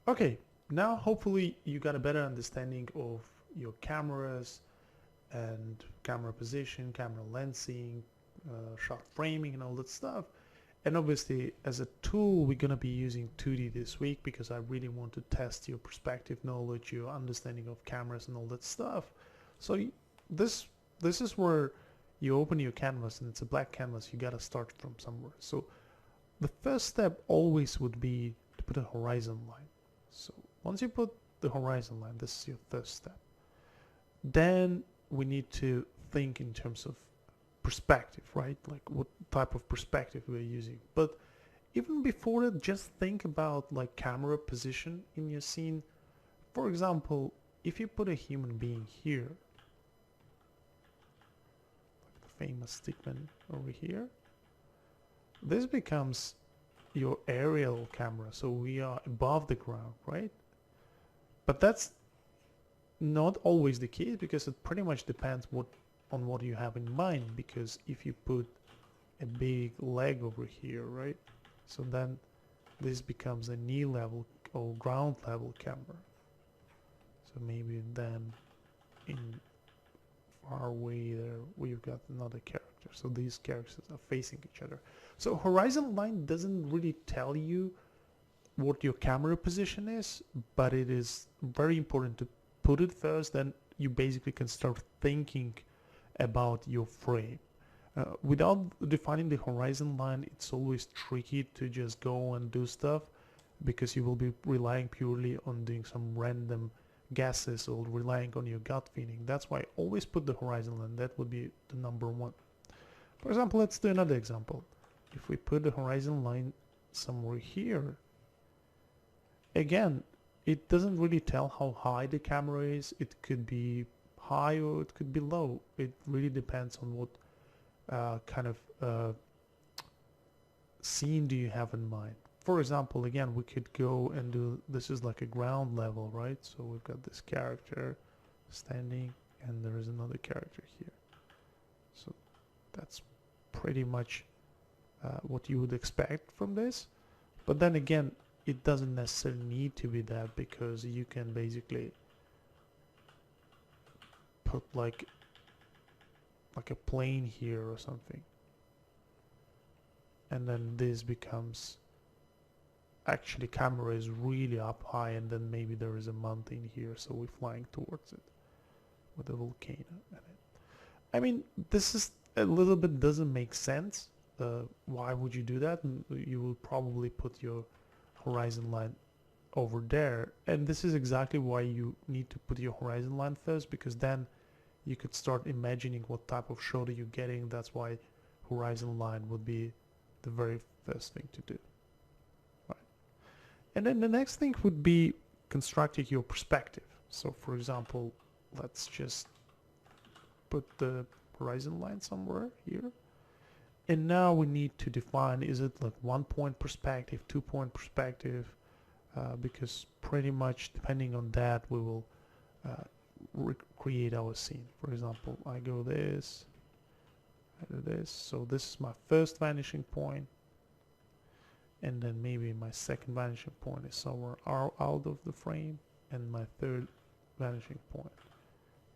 Okay, now hopefully you got a better understanding of your cameras and camera position, camera lensing, shot framing and all that stuff. And obviously as a tool we're going to be using 2D this week because I really want to test your perspective knowledge, your understanding of cameras and all that stuff. So this this is where you open your canvas and it's a blank canvas. You got to start from somewhere. So the first step always would be to put a horizon line. So once you put the horizon line, this is your first step. Then we need to think in terms of perspective, right? Like what type of perspective we're using. But even before that, just think about like camera position in your scene. For example, if you put a human being here, like the famous stickman over here, this becomes your aerial camera. So we are above the ground, right? But that's not always the case because it pretty much depends on what you have in mind, because if you put a big leg over here, right, so then this becomes a knee level or ground level camera. So maybe then in far away there we've got another character, so these characters are facing each other. So horizon line doesn't really tell you what your camera position is, but it is very important to put it first, then you basically can start thinking about your frame. Without defining the horizon line, it's always tricky to just go and do stuff because you will be relying purely on doing some random guesses or relying on your gut feeling. That's why I always put the horizon line. That would be the number one. For example, let's do another example. If we put the horizon line somewhere here, again, it doesn't really tell how high the camera is. It could be high or it could be low. It really depends on what kind of scene do you have in mind. For example, again, we could go and do, this is like a ground level, right? So we've got this character standing and there is another character here. So that's pretty much what you would expect from this. But then again, it doesn't necessarily need to be that, because you can basically put like a plane here or something, and then this becomes actually camera is really up high, and then maybe there is a mountain here, so we're flying towards it with a volcano in it. I mean, this is a little bit doesn't make sense. Why would you do that? You will probably put your horizon line over there, and this is exactly why you need to put your horizon line first, because then you could start imagining what type of shot are you getting. That's why horizon line would be the very first thing to do, right? And then the next thing would be constructing your perspective. So for example, let's just put the horizon line somewhere here, and now we need to define, is it like 1-point perspective, 2-point perspective, because pretty much depending on that we will recreate our scene. For example, I go this, I do this, so this is my first vanishing point, and then maybe my second vanishing point is somewhere out of the frame, and my third vanishing point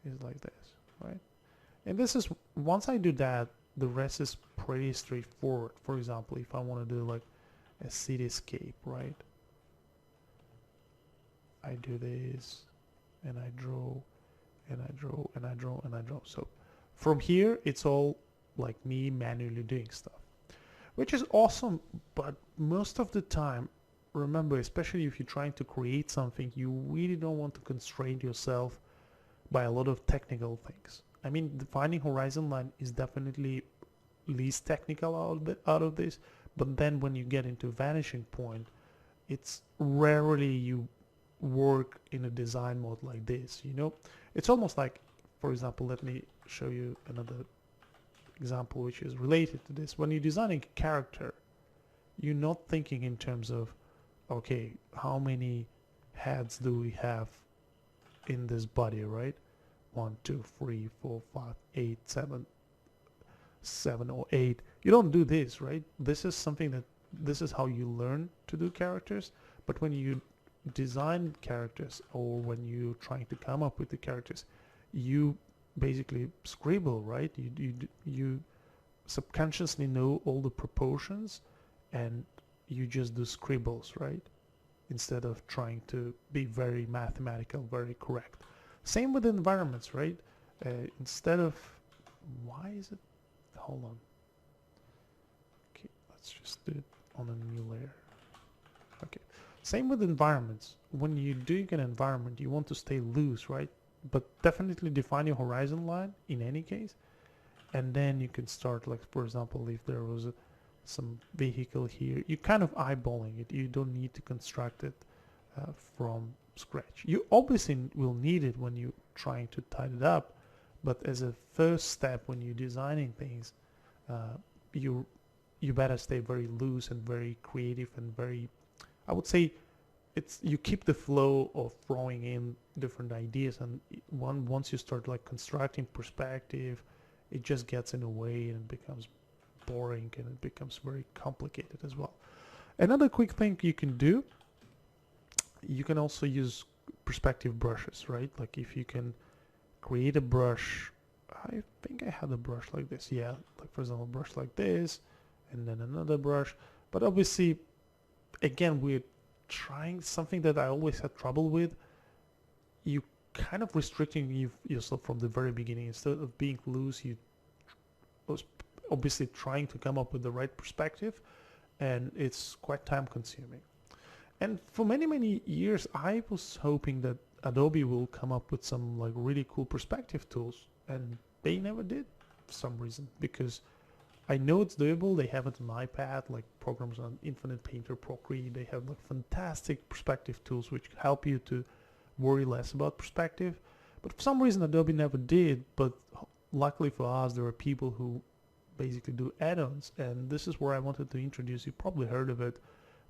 is like this, right? And this is, once I do that, the rest is pretty straightforward. For example, if I want to do like a cityscape, right, I do this and I draw and I draw and I draw and I draw. So from here it's all like me manually doing stuff, which is awesome. But most of the time, remember, especially if you're trying to create something, you really don't want to constrain yourself by a lot of technical things. I mean, defining horizon line is definitely least technical out of this, but then when you get into vanishing point, it's rarely you work in a design mode like this, you know? It's almost like, for example, let me show you another example which is related to this. When you're designing a character, you're not thinking in terms of, okay, how many heads do we have in this body, right? 1, 2, 3, 4, 5, 8, 7, 7 or 8. You don't do this, right? This is something that, this is how you learn to do characters. But when you design characters, or when you're trying to come up with the characters, you basically scribble, right? You subconsciously know all the proportions, and you just do scribbles, right? Instead of trying to be very mathematical, very correct. Same with environments, right? Instead of, why is it, hold on. Okay, let's just do it on a new layer. Okay, same with environments. When you're doing an environment, you want to stay loose, right? But definitely define your horizon line in any case. And then you can start, like, for example, if there was some vehicle here, you kind of eyeballing it. You don't need to construct it from scratch. You obviously will need it when you're trying to tidy it up, but as a first step when you're designing things, you better stay very loose and very creative and very, I would say, you keep the flow of throwing in different ideas, and once you start like constructing perspective, it just gets in the way and it becomes boring and it becomes very complicated as well. Another quick thing you can do, you can also use perspective brushes, right? Like if you can create a brush, I think I had a brush like this, yeah, like for example, a brush like this, and then another brush. But obviously, again, we're trying something that I always had trouble with. You kind of restricting yourself from the very beginning. Instead of being loose, you was obviously trying to come up with the right perspective, and it's quite time consuming. And for many years I was hoping that Adobe will come up with some like really cool perspective tools, and they never did for some reason, because I know it's doable. They have it on iPad, like programs on Infinite Painter, Procreate. They have like fantastic perspective tools which help you to worry less about perspective. But for some reason Adobe never did. But luckily for us, there are people who basically do add-ons, and this is where I wanted to introduce. You probably heard of it,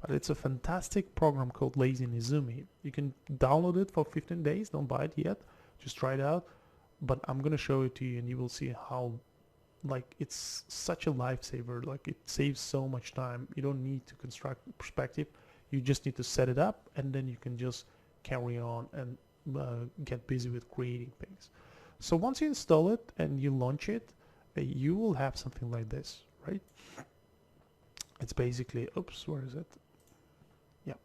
but it's a fantastic program called Lazy Nizumi. You can download it for 15 days. Don't buy it yet. Just try it out. But I'm gonna show it to you, and you will see how, like, it's such a lifesaver. Like, it saves so much time. You don't need to construct perspective. You just need to set it up, and then you can just carry on and get busy with creating things. So once you install it and you launch it, you will have something like this, right? It's basically, oops, where is it? Yeah.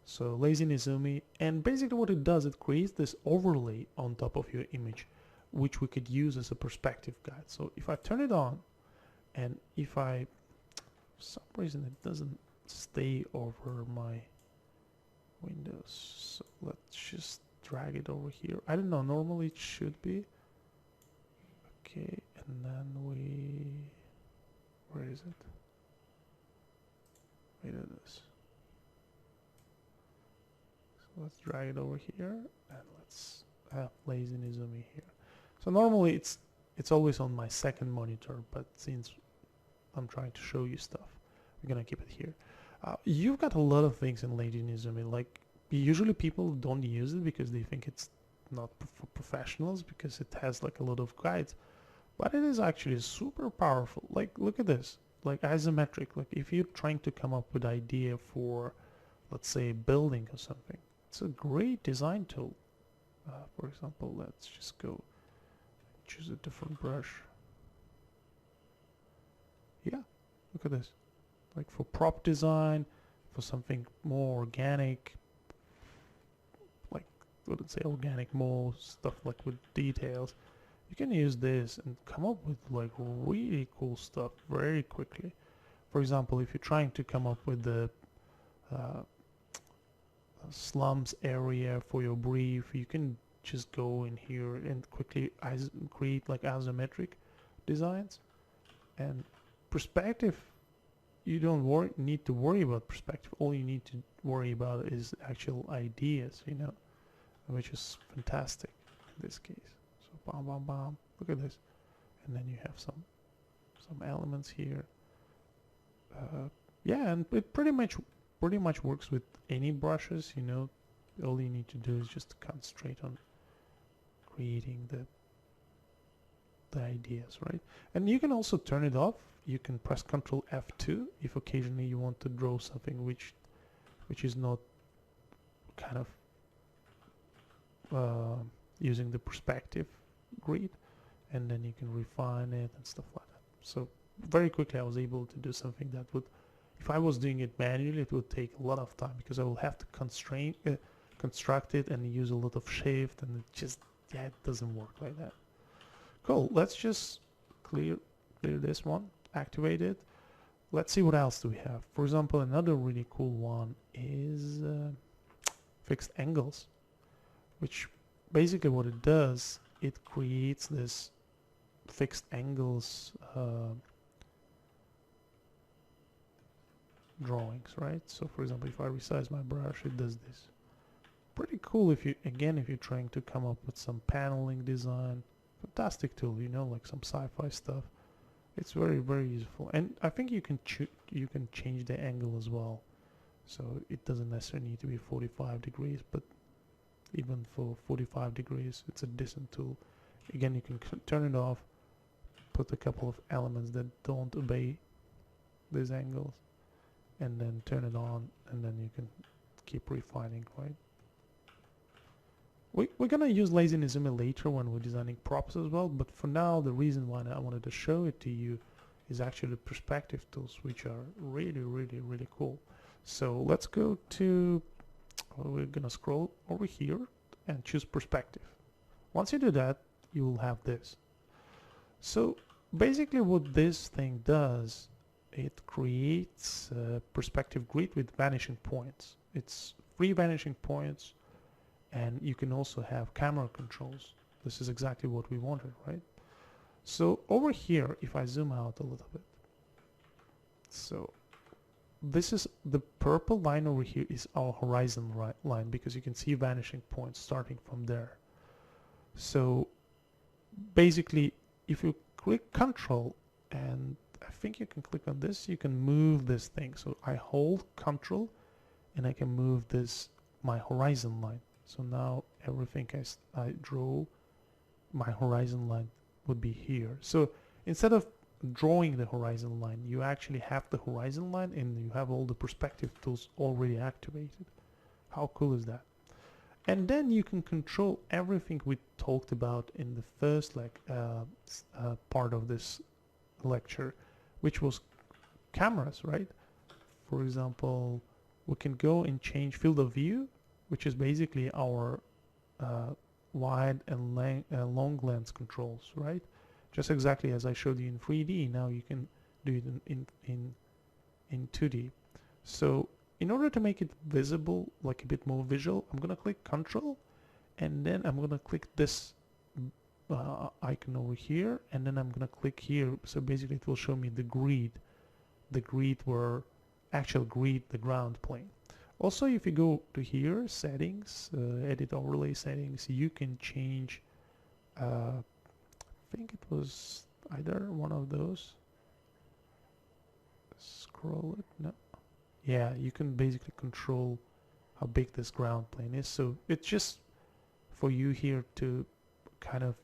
So Lazy Nizumi, and basically what it does, it creates this overlay on top of your image, which we could use as a perspective guide. So if I turn it on, and if I, for some reason it doesn't stay over my windows, so let's just drag it over here. I don't know, normally it should be. Okay, and then where is it? Wait at this. So let's drag it over here, and let's have Lazy Nizumi here. So normally it's always on my second monitor, but since I'm trying to show you stuff, we're gonna keep it here. You've got a lot of things in Lazy Nizumi. Like, usually people don't use it because they think it's not for professionals, because it has like a lot of guides, but it is actually super powerful. Like, look at this, like isometric. Like if you're trying to come up with idea for, let's say, a building or something, it's a great design tool. For example, let's just go choose a different brush. Yeah, look at this. Like for prop design, for something more organic, like, I wouldn't say organic, more stuff like with details, you can use this and come up with like really cool stuff very quickly. For example, if you're trying to come up with the slums area for your brief, you can just go in here and quickly create like isometric designs. And perspective, you don't need to worry about perspective. All you need to worry about is actual ideas, you know, which is fantastic in this case. So bam, bam, bam. Look at this, and then you have some elements here. Yeah, and it pretty much works with any brushes. You know, all you need to do is just concentrate on creating the ideas, right? And you can also turn it off. You can press Ctrl F2 if occasionally you want to draw something which is not kind of using the perspective grid, and then you can refine it and stuff like that. So very quickly I was able to do something that would, if I was doing it manually, it would take a lot of time, because I will have to construct it and use a lot of shift, and it just, yeah, it doesn't work like that. Cool, let's just clear this one, activate it. Let's see what else do we have. For example, another really cool one is fixed angles, which basically what it does, it creates this fixed angles drawings, right? So for example, if I resize my brush, it does this. Pretty cool if you, again, if you're trying to come up with some paneling design. Fantastic tool, you know, like some sci-fi stuff. It's very, very useful. And I think you can change the angle as well. So it doesn't necessarily need to be 45 degrees, but even for 45 degrees, it's a decent tool. Again, you can turn it off, put a couple of elements that don't obey these angles, and then turn it on, and then you can keep refining, right? We're gonna use Lazy Nezumi later when we're designing props as well, but for now, the reason why I wanted to show it to you is actually the perspective tools, which are really, really, really cool. So let's go to, we're gonna scroll over here and choose perspective. Once you do that, you will have this. So basically what this thing does, it creates a perspective grid with vanishing points. It's 3 vanishing points, and you can also have camera controls. This is exactly what we wanted, right? So over here, if I zoom out a little bit, so this is the purple line over here is our horizon line, because you can see vanishing points starting from there. So basically, if you click Control, and I think you can click on this, you can move this thing. So I hold Control, and I can move this, my horizon line. So now everything I draw, my horizon line would be here. So instead of drawing the horizon line, you actually have the horizon line, and you have all the perspective tools already activated. How cool is that? And then you can control everything we talked about in the first part of this lecture, which was cameras, right? For example, we can go and change field of view, which is basically our wide and long lens controls, right? Just exactly as I showed you in 3D. Now you can do it in 2D. So in order to make it visible, like a bit more visual, I'm gonna click Control, and then I'm gonna click this icon over here, and then I'm gonna click here. So basically it will show me the grid where actual grid, the ground plane. Also, if you go to here, settings, edit overlay settings, you can change, I think it was either one of those. Scroll it, no. Yeah, you can basically control how big this ground plane is. So it's just for you here to kind of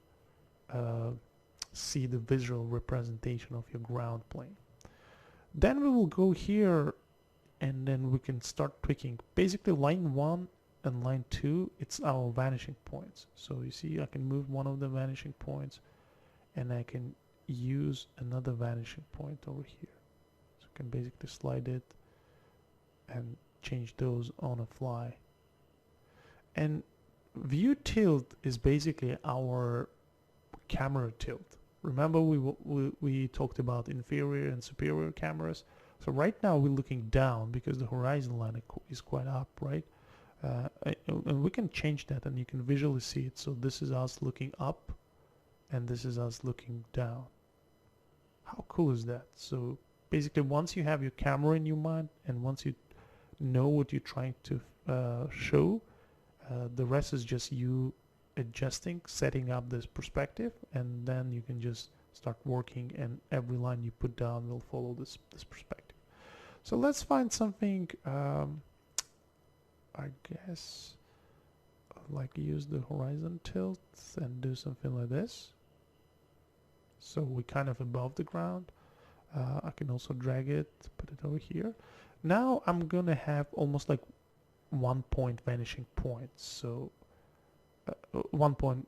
see the visual representation of your ground plane. Then we will go here, and then we can start tweaking. Basically line 1 and line 2, it's our vanishing points. So you see I can move one of the vanishing points, and I can use another vanishing point over here. So I can basically slide it and change those on a fly. And view tilt is basically our camera tilt. Remember we talked about inferior and superior cameras. So right now we're looking down because the horizon line is quite up, right? And we can change that, and you can visually see it. So this is us looking up, and this is us looking down. How cool is that? So basically once you have your camera in your mind, and once you know what you're trying to show, the rest is just you adjusting, setting up this perspective, and then you can just start working, and every line you put down will follow this perspective. So let's find something, I guess, like use the horizon tilt and do something like this. So we're kind of above the ground. I can also drag it, put it over here. Now I'm gonna have almost like one point vanishing point, so 1 point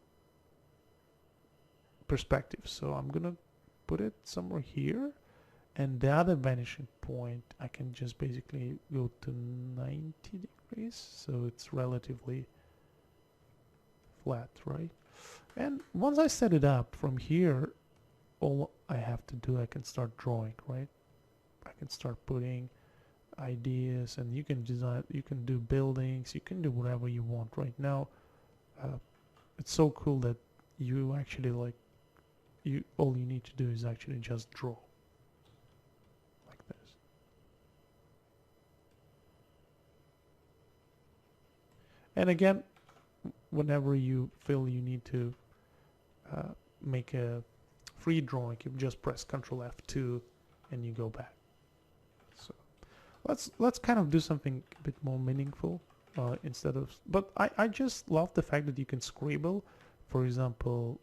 perspective. So I'm gonna put it somewhere here, and the other vanishing point I can just basically go to 90 degrees, so it's relatively flat, right? And once I set it up from here, all I have to do, I can start drawing, right? I can start putting ideas, and you can design, you can do buildings, you can do whatever you want. Right now it's so cool that you actually like, you all you need to do is actually just draw like this. And again, whenever you feel you need to make a free drawing, you just press Ctrl F2 and you go back. So let's kind of do something a bit more meaningful instead of, but I just love the fact that you can scribble, for example.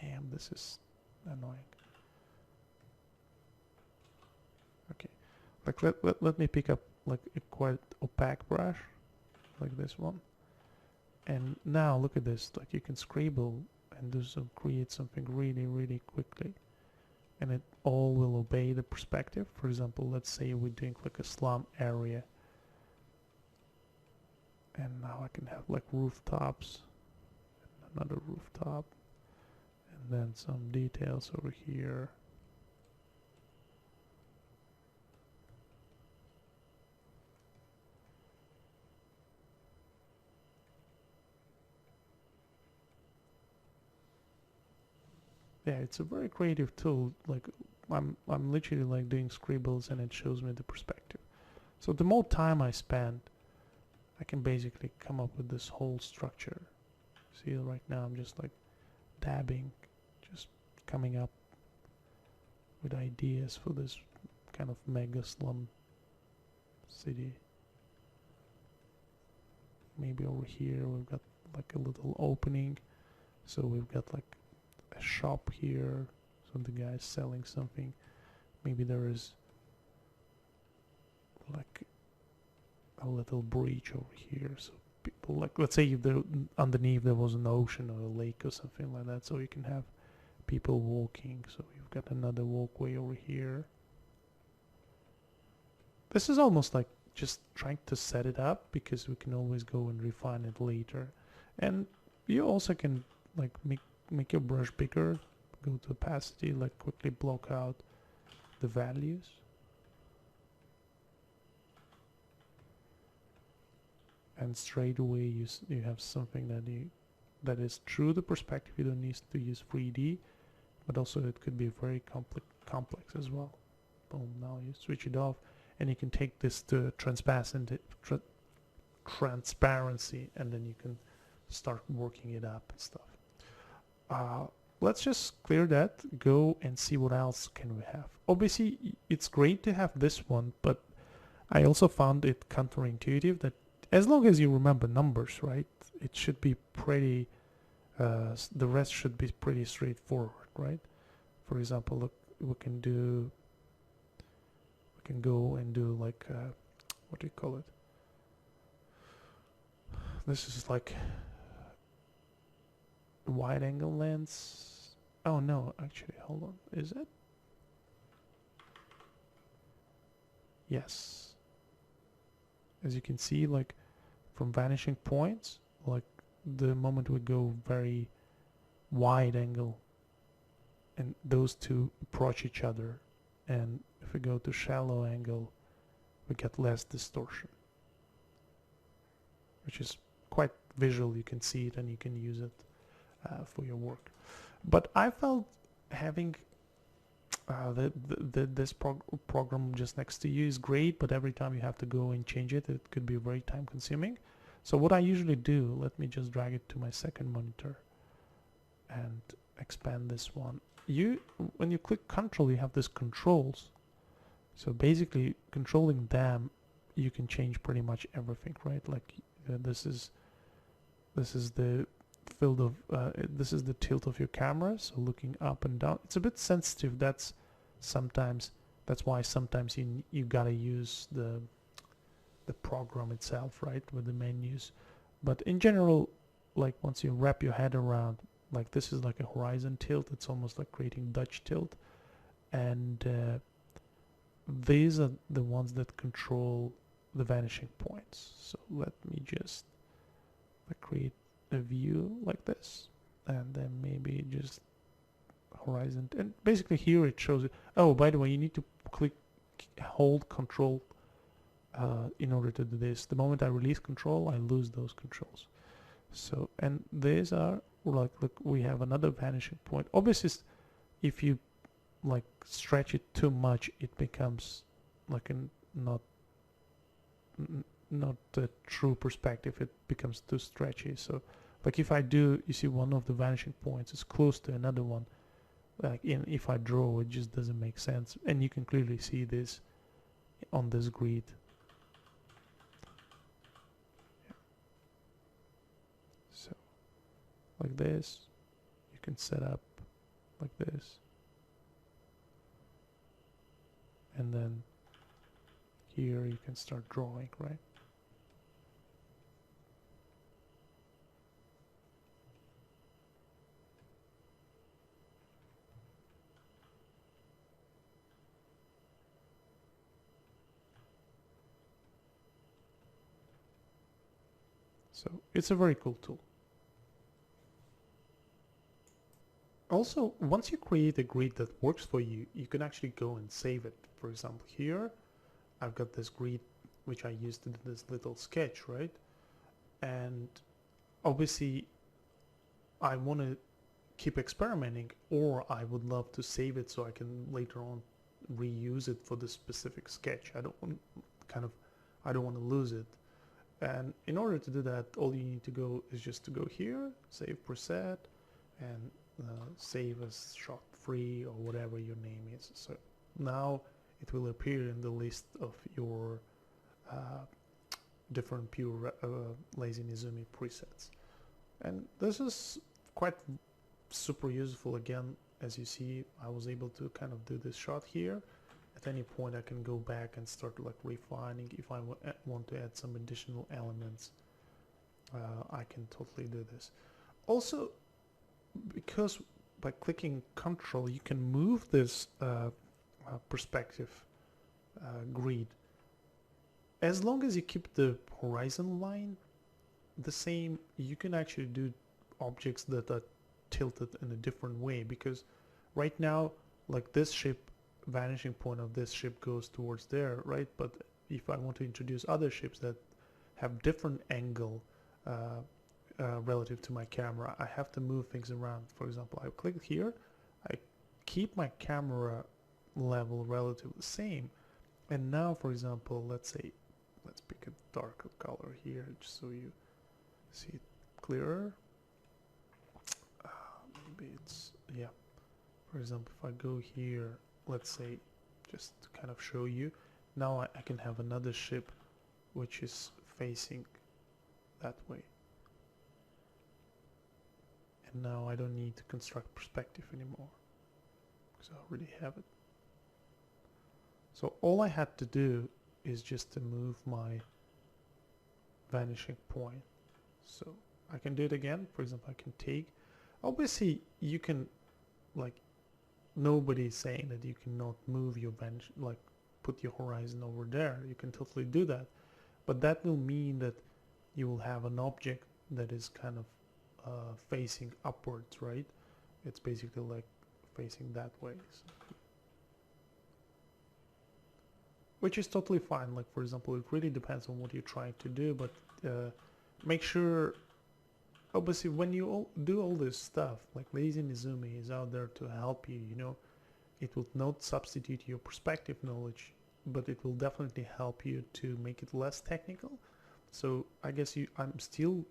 Damn, this is annoying. Okay, like let me pick up like a quite opaque brush like this one, and now look at this, like you can scribble and do some, create something really quickly, and it all will obey the perspective. For example, let's say we're doing like a slum area, and now I can have like rooftops, another rooftop, and then some details over here. Yeah, it's a very creative tool. Like I'm literally like doing scribbles and it shows me the perspective. So the more time I spend, I can basically come up with this whole structure. See, right now I'm just like dabbing, just coming up with ideas for this kind of mega slum city. Maybe over here we've got like a little opening, so we've got like a shop here, so the guy's selling something. Maybe there is like a little bridge over here, so people, like, let's say if there underneath there was an ocean or a lake or something like that, so you can have people walking. So you've got another walkway over here. This is almost like just trying to set it up, because we can always go and refine it later. And you also can like make your brush bigger, go to opacity, like quickly block out the values. And straight away you have something that is true to perspective. You don't need to use 3D, but also it could be very complex as well. Boom, now you switch it off, and you can take this to transparency, and then you can start working it up and stuff. Let's just clear that, go and see what else can we have. Obviously it's great to have this one, but I also found it counterintuitive that as long as you remember numbers, right, it should be pretty, the rest should be pretty straightforward, right? For example, look, we can go and do like, what do you call it? This is like wide angle lens. Oh no, actually, hold on, is it? Yes. As you can see, like from vanishing points, like the moment we go very wide angle and those two approach each other, and if we go to shallow angle, we get less distortion, which is quite visual. You can see it and you can use it for your work. But I felt having this program just next to you is great, but every time you have to go and change it, it could be very time consuming. So what I usually do, let me just drag it to my second monitor and expand this one. When you click Control, you have these controls. So basically controlling them, you can change pretty much everything, right? Like this is the field of this is the tilt of your camera, so looking up and down, it's a bit sensitive. That's why sometimes you gotta use the the program itself, right, with the menus. But in general, like once you wrap your head around, like this is like a horizon tilt. It's almost like creating Dutch tilt, and these are the ones that control the vanishing points. So let me just create a view like this, and then maybe just horizon. And basically here it shows it. Oh, by the way, you need to hold control in order to do this. The moment I release control, I lose those controls. So, and these are like, look, we have another vanishing point. Obviously, if you like stretch it too much, it becomes like a not a true perspective. It becomes too stretchy. So like if I do, you see one of the vanishing points is close to another one, like if I draw, it just doesn't make sense. And you can clearly see this on this grid. So like this, you can set up like this, and then here you can start drawing, right? So it's a very cool tool. Also, once you create a grid that works for you, you can actually go and save it. For example, here I've got this grid which I used to do this little sketch, right? And obviously I want to keep experimenting, or I would love to save it so I can later on reuse it for the specific sketch. I don't want to lose it. And in order to do that, all you need to go is just to go here, save preset, and save as shot 3 or whatever your name is. So now it will appear in the list of your different pure Lazy Nezumi presets. And this is quite super useful. Again, as you see, I was able to kind of do this shot here. At any point I can go back and start like refining. If I want to add some additional elements, I can totally do this. Also, because by clicking Control you can move this perspective grid, as long as you keep the horizon line the same, you can actually do objects that are tilted in a different way. Because right now, like this ship, vanishing point of this ship goes towards there, right? But if I want to introduce other ships that have different angle relative to my camera, I have to move things around. For example, I click here, I keep my camera level relatively the same, and now, for example, let's pick a darker color here just so you see it clearer. Maybe it's, yeah, for example, if I go here, let's say, just to kind of show you, now I can have another ship which is facing that way. And now I don't need to construct perspective anymore because I already have it. So all I had to do is just to move my vanishing point. So I can do it again. For example, I can take, obviously you can, like, nobody's saying that you cannot move your vanish, like put your horizon over there. You can totally do that, but that will mean that you will have an object that is kind of facing upwards, right? It's basically like facing that way, so, which is totally fine. Like, for example, it really depends on what you're trying to do, but make sure, obviously, when you do all this stuff, like Lazy Nezumi is out there to help you, you know. It will not substitute your perspective knowledge, but it will definitely help you to make it less technical. So I guess I'm still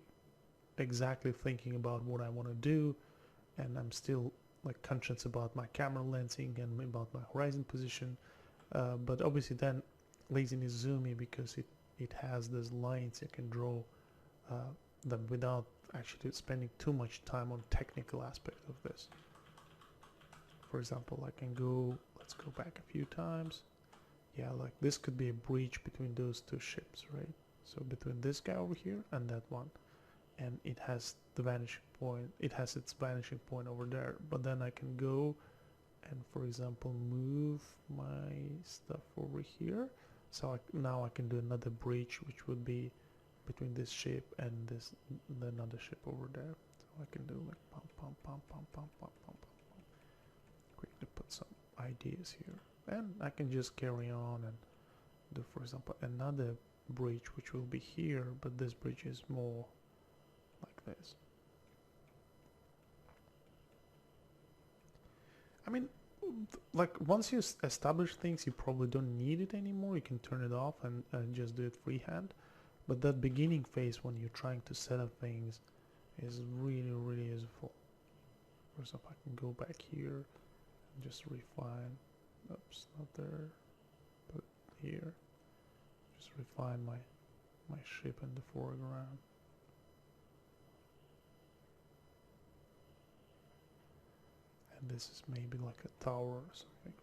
exactly thinking about what I want to do, and I'm still like conscious about my camera lensing and about my horizon position, but obviously then Lazy Nezumi, because it has these lines, you can draw them without actually spending too much time on technical aspect of this. For example, I can go, let's go back a few times. Yeah, like this could be a breach between those two ships, right? So between this guy over here and that one, and it has the vanishing point, it has its vanishing point over there, but then I can go and, for example, move my stuff over here, so now I can do another breach, which would be between this ship and this another ship over there. So I can do like pump pump pump pump pump pump pump pump. Quickly put some ideas here, and I can just carry on and do, for example, another bridge which will be here, but this bridge is more like this. I mean, like once you establish things, you probably don't need it anymore. You can turn it off and just do it freehand. But that beginning phase when you're trying to set up things is really, really useful. For example, I can go back here and just refine. Oops, not there. But here. Just refine my ship in the foreground. And this is maybe like a tower or something.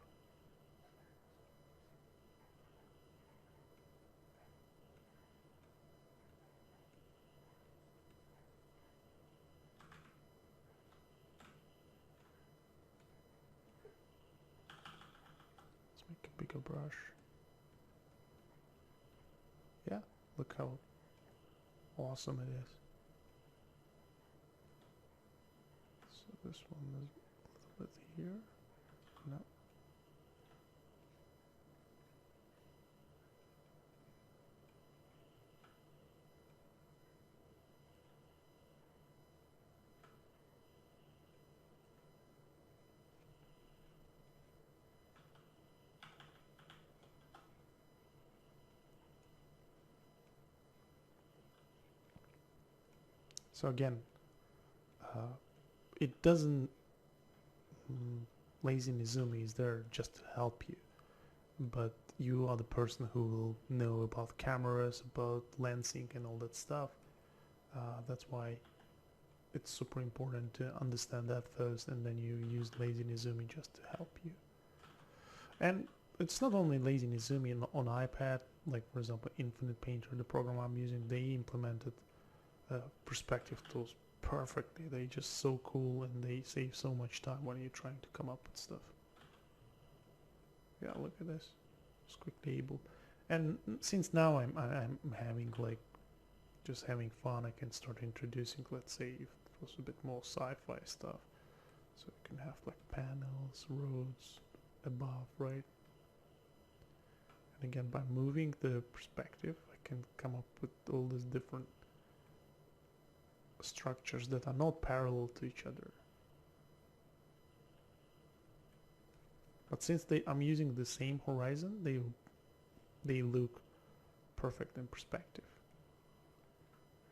Let's make a bigger brush. Yeah, look how awesome it is. So this one is a little bit here. No. So again, it doesn't. Lazy Nizumi is there just to help you, but you are the person who will know about cameras, about lensing, and all that stuff. That's why it's super important to understand that first, and then you use Lazy Nizumi just to help you. And it's not only Lazy Nizumi on iPad, like for example Infinite Painter, the program I'm using, they implemented perspective tools perfectly. They're just so cool, and they save so much time when you're trying to come up with stuff. Yeah, look at this. Just quickly able. And since now I'm having like just having fun, I can start introducing, let's say, if it was a bit more sci-fi stuff. So you can have like panels, roads above, right? And again, by moving the perspective, I can come up with all these different structures that are not parallel to each other. But since I'm using the same horizon, they look perfect in perspective.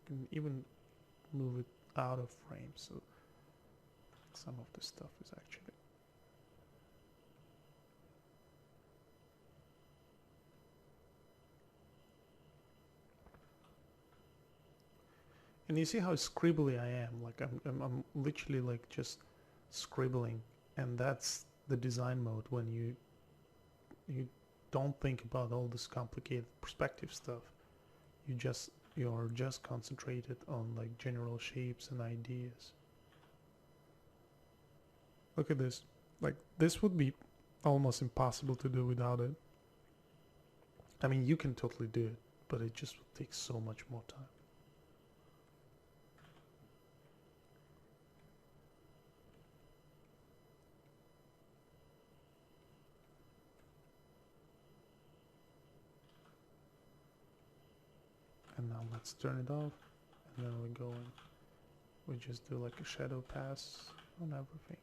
I can even move it out of frame, so some of the stuff is actually. And you see how scribbly I am. Like I'm literally like just scribbling, and that's the design mode when you don't think about all this complicated perspective stuff. You're just concentrated on like general shapes and ideas. Look at this. Like this would be almost impossible to do without it. I mean, you can totally do it, but it just would take so much more time. And now let's turn it off, and then we go in. We just do like a shadow pass on everything.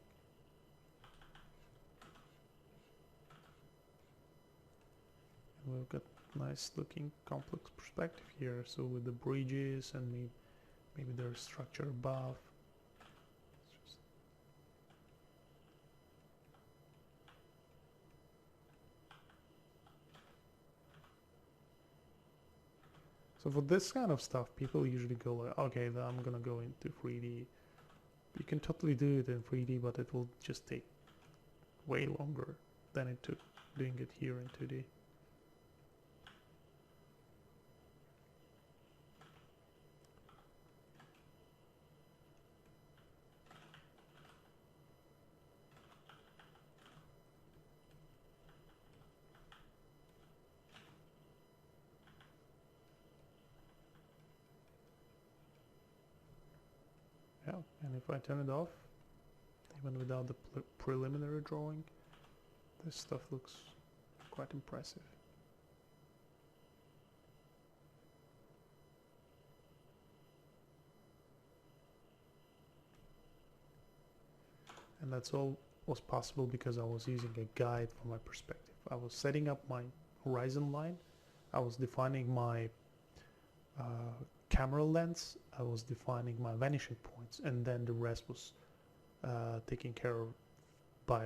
And we've got nice looking complex perspective here. So with the bridges and maybe there's structure above. So for this kind of stuff, people usually go like, okay, then I'm gonna go into 3D. You can totally do it in 3D, but it will just take way longer than it took doing it here in 2D. And if I turn it off, even without the preliminary drawing, this stuff looks quite impressive. And that's all was possible because I was using a guide from my perspective. I was setting up my horizon line, I was defining my camera lens, I was defining my vanishing points, and then the rest was taken care of by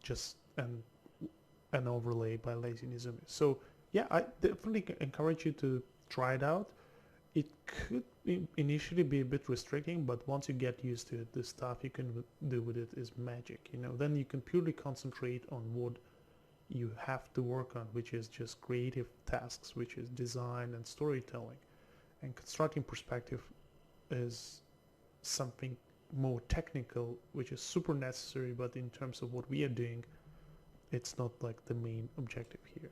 just an overlay by Lazy Nizumi. So yeah, I definitely encourage you to try it out. It could initially be a bit restricting, but once you get used to it, the stuff you can do with it is magic. You know, then you can purely concentrate on what you have to work on, which is just creative tasks, which is design and storytelling. And constructing perspective is something more technical, which is super necessary, but in terms of what we are doing, it's not like the main objective here.